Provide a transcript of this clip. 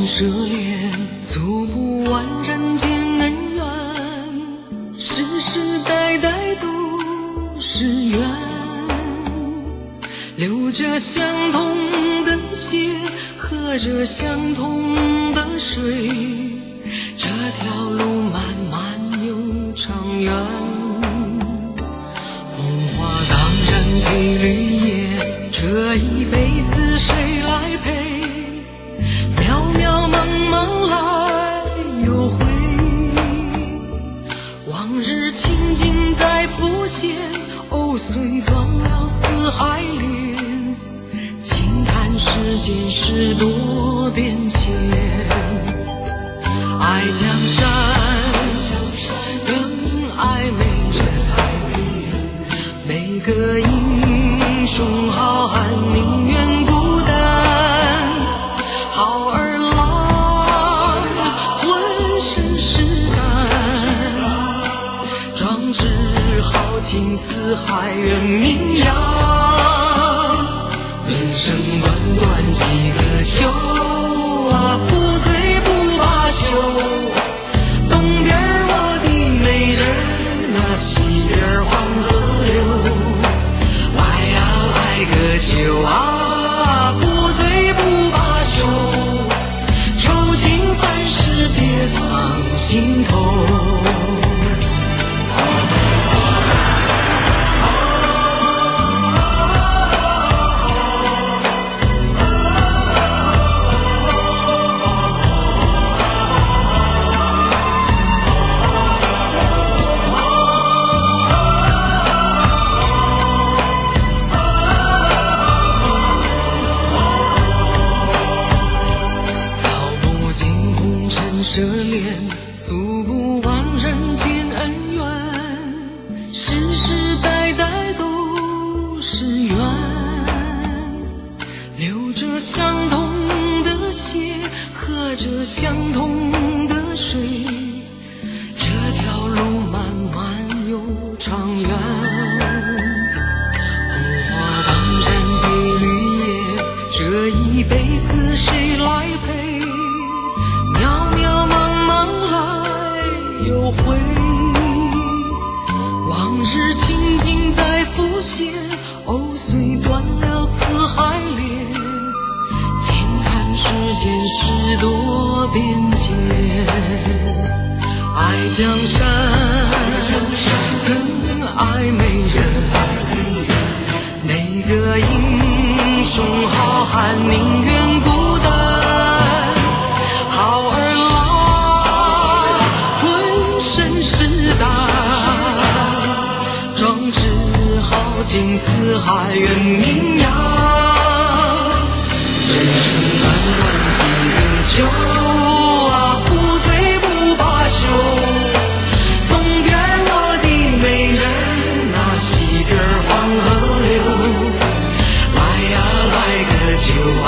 涉猎，诉不完人间恩怨，世世代代都是缘，流着相同的血，喝着相同的水，这条路漫漫又长远。红花当然配绿叶，这一辈子谁来陪？渺渺茫茫来又回，往日情景在浮现，虽断了丝还连，轻叹世间事多变迁。爱江山更爱美人，每个英雄好汉宁愿孤单，好儿郎浑身是胆，壮志豪情四海远名扬。人生短短几个秋啊，不醉不罢休。东边我的美人啊，西边黄河流。来呀来个秋啊，不醉不罢休。愁情烦事别放心头。涉猎，诉不完人间恩怨，世世代代都是缘，流着相同的血，喝着相同的水，这条路漫漫又长远。红花当然配绿叶，这一辈子谁来陪？又回，往日情景在浮现，虽断了丝还连，轻叹世间事多变迁。爱江山更爱美人，每个英雄好汉宁愿孤单，好儿壮志豪情四海远名扬。人生短短几个秋啊，不醉不罢休。东边我的美人啊，西边黄河流。来呀来个秋啊，